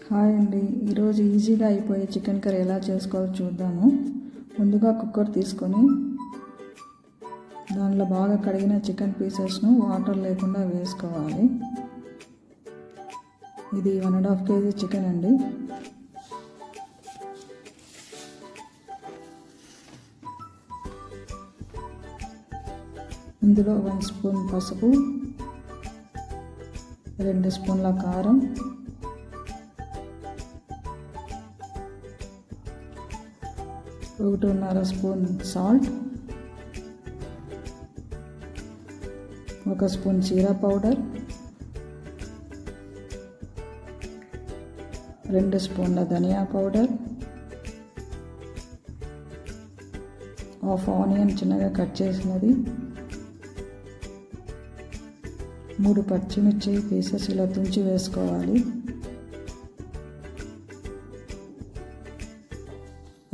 Hi అండి, ఈరోజు ఈజీగా అయిపోయే చికెన్ కర్రీ ఎలా చేసుకోవాలో చూద్దాము. ముందుగా కుక్కర్ తీసుకొని దానిలో బాగా కడిగిన చికెన్ పీసెస్ను వాటర్ లేకుండా వేసుకోవాలి. ఇది 1.5 kg చికెన్ అండి. ఇందులో 1 స్పూన్ పసుపు, 2 స్పూన్ల కారం, 1.5 స్పూన్ సాల్ట్, 1 స్పూన్ జీరా పౌడర్, 2 స్పూన్ల ధనియా పౌడర్, హాఫ్ ఆనియన్ చిన్నగా కట్ చేసినది, 3 పచ్చిమిర్చి పీసెస్ ఇలా తుంచి వేసుకోవాలి,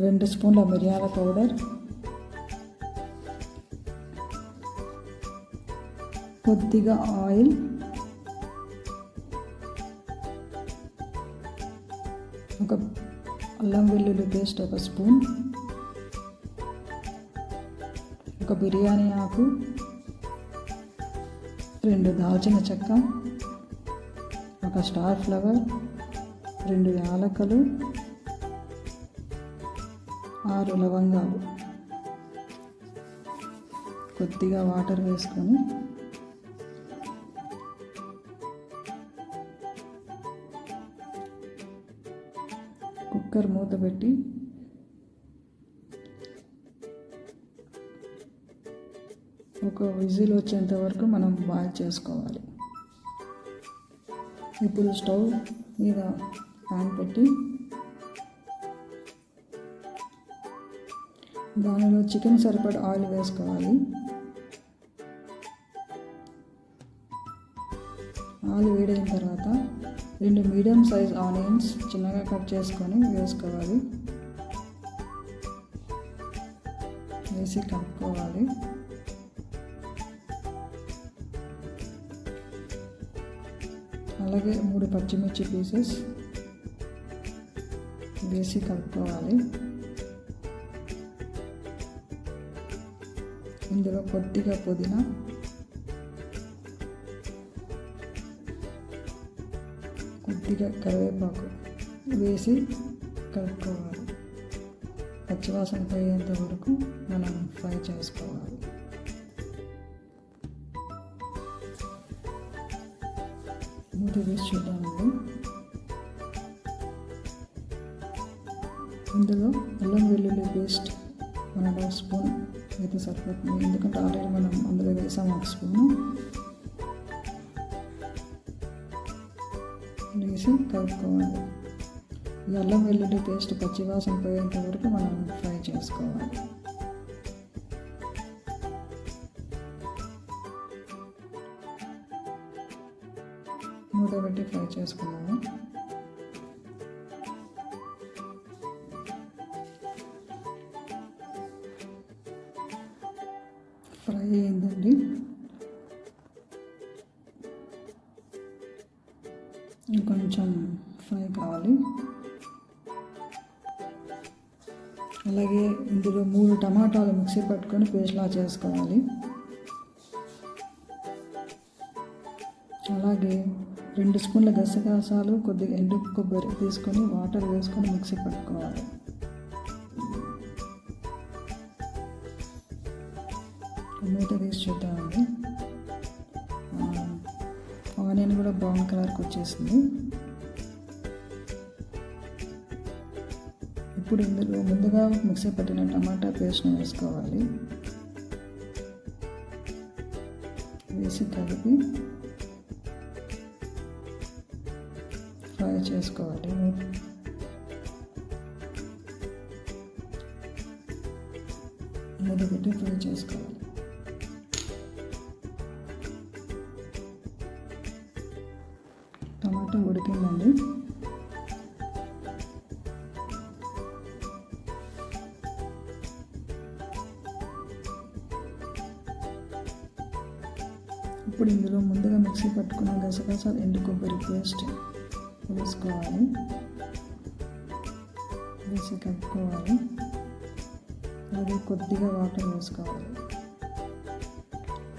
2 స్పూన్ల మిరియాల పౌడర్, కొద్దిగా ఆయిల్, ఒక అల్లం వెల్లుల్లి పేస్ట్ 1 స్పూన్, ఒక బిర్యానీ ఆకు, 2 దాల్చిన చెక్క, 1 స్టార్ ఫ్లవర్, 2 యాలకులు, 6 లవంగాలు. కొద్దిగా వాటర్ వేసుకొని కుక్కర్ మూత పెట్టి ఒక విజిల్ వచ్చేంత వరకు మనం బాయిల్ చేసుకోవాలి. ఇప్పుడు స్టవ్ మీద ప్యాన్ పెట్టి దానిలో చికెన్ సరిపడా ఆయిల్ వేసుకోవాలి. ఆయిల్ వేడైన తర్వాత 2 మీడియం సైజ్ ఆనియన్స్ చిన్నగా కట్ చేసుకొని వేసుకోవాలి. వేసి కలుపుకోవాలి. అలాగే 3 పచ్చిమిర్చి పీసెస్ వేసి కలుపుకోవాలి. ఇందులో కొద్దిగా పుదీనా, కొద్దిగా కరివేపాకు వేసి కలుపుకోవాలి. పచ్చివాసన పోయేంత వరకు మనం ఫ్రై చేసుకోవాలి. మూత వేసి చూద్దామండి. ఇందులో అల్లం వెల్లుల్లి పేస్ట్ 1.5 స్పూన్ అయితే సరిపోతుంది, ఎందుకంటే ఆల్రెడీ మనం అందులో వేసాము 1 స్పూను. వేసి కలుపుకోవాలి. ఈ అల్లం వెల్లుల్లి పేస్ట్ పచ్చివాసన పోయేంత వరకు మనం ఫ్రై చేసుకోవాలి. మూత పెట్టి ఫ్రై చేసుకున్నాము. ఫ్రై అయిందండి. ఇంకొంచెం ఫ్రై కావాలి. అలాగే ఇందులో 3 టమాటాలు మిక్సీ పట్టుకొని పేస్ట్లా చేసుకోవాలి. అలాగే 2 స్పూన్ల గసగసాలు, కొద్దిగా ఎండు కొబ్బరి తీసుకొని వాటర్ వేసుకొని మిక్సీ పట్టుకోవాలి. మూత తీసి చూద్దామండి. ఆనియన్ కూడా బ్రౌన్ కలర్కి వచ్చేసింది. ఇప్పుడు ఇందులో ముందుగా మిక్సీ పట్టిన టమాటా పేస్ట్ని వేసుకోవాలి. వేసి కలిపి ఫ్రై చేసుకోవాలి. మూత పెట్టి ఫ్రై చేసుకోవాలి. టమాటా ఉడికిందండి. ఇప్పుడు ఇందులో ముందుగా మిక్సీ పట్టుకున్న గసగసాలు, ఎండు కొబ్బరి పేస్ట్ వేసుకోవాలి. వేసి కలుపుకోవాలి. అలాగే కొద్దిగా వాటర్ వేసుకోవాలి.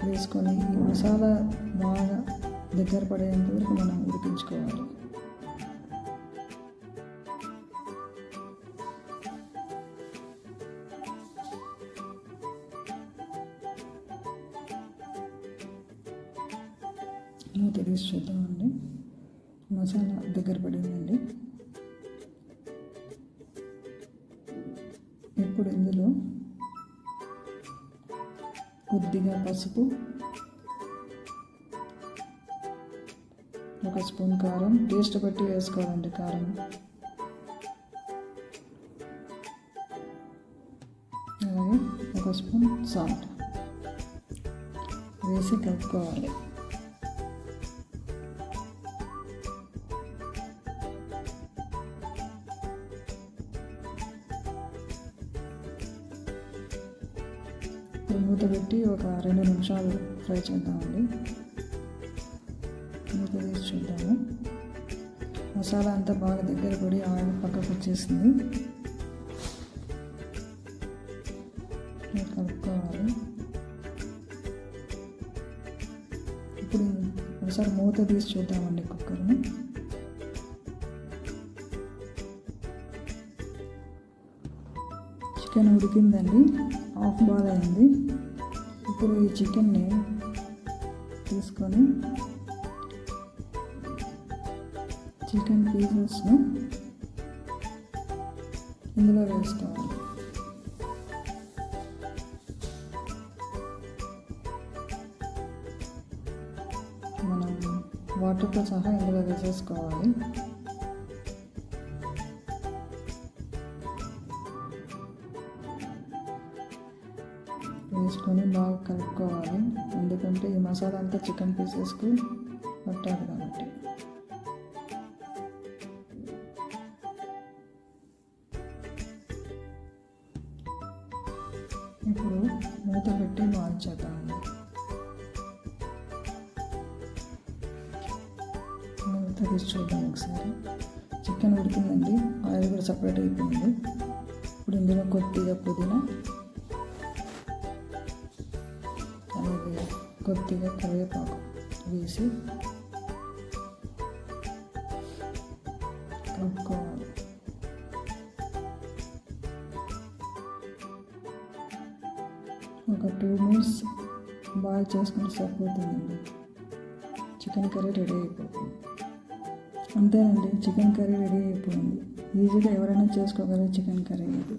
వేసుకొని ఈ మసాలా బాగా దగ్గర పడేంత వరకు మనం ఉడికించుకోవాలి. మూత తీసి చూద్దామండి. మసాలా దగ్గర పడిందండి. ఇప్పుడు ఇందులో కొద్దిగా పసుపు, 1 స్పూన్ కారం, టేస్ట్ బట్టి వేసుకోవాలండి కారం. అలాగే 1 స్పూన్ సాల్ట్ వేసి కలుపుకోవాలి. మూత పెట్టి ఒక 2 నిమిషాలు ఫ్రై చేద్దామండి. మూత తీసి చూద్దాము. మసాలా అంతా బాగా దగ్గర పడి ఆయిల్ పక్కకు వచ్చేసింది. కలుపుకోవాలి. ఇప్పుడు ఒకసారి మూత తీసి చూద్దామండి కుక్కర్ని. చికెన్ ఉడికిందండి, హాఫ్ బాయిల్ అయింది. ఇప్పుడు ఈ చికెన్ని తీసుకొని చికెన్ పీసెస్ను ఇందులో వేసుకోవాలి. మనం వాటర్తో సహా ఇందులో వేసేసుకోవాలి. వేసుకొని బాగా కలుపుకోవాలి. ఎందుకంటే ఈ మసాలా అంతా చికెన్ పీసెస్కు పట్టాలి కాబట్టి. ఇప్పుడు మూత పెట్టి బాయిల్ చేద్దామండి. మూత తీసి చూద్దాం ఒకసారి. చికెన్ ఉడికిందండి, ఆయిల్ కూడా సపరేట్ అయిపోయింది. ఇప్పుడు ఇందులో కొద్దిగా పుదీనా, అలాగే కొద్దిగా కరివేపాకు వేసి కలుపుకోవాలి. ఒక 2 మినిట్స్ బాయిల్ చేసుకుంటే సరిపోతుందండి. చికెన్ కర్రీ రెడీ అయిపోతుంది. అంతేనండి, చికెన్ కర్రీ రెడీ అయిపోయింది. ఈజీగా ఎవరైనా చేసుకోగలరు చికెన్ కర్రీ ఇది.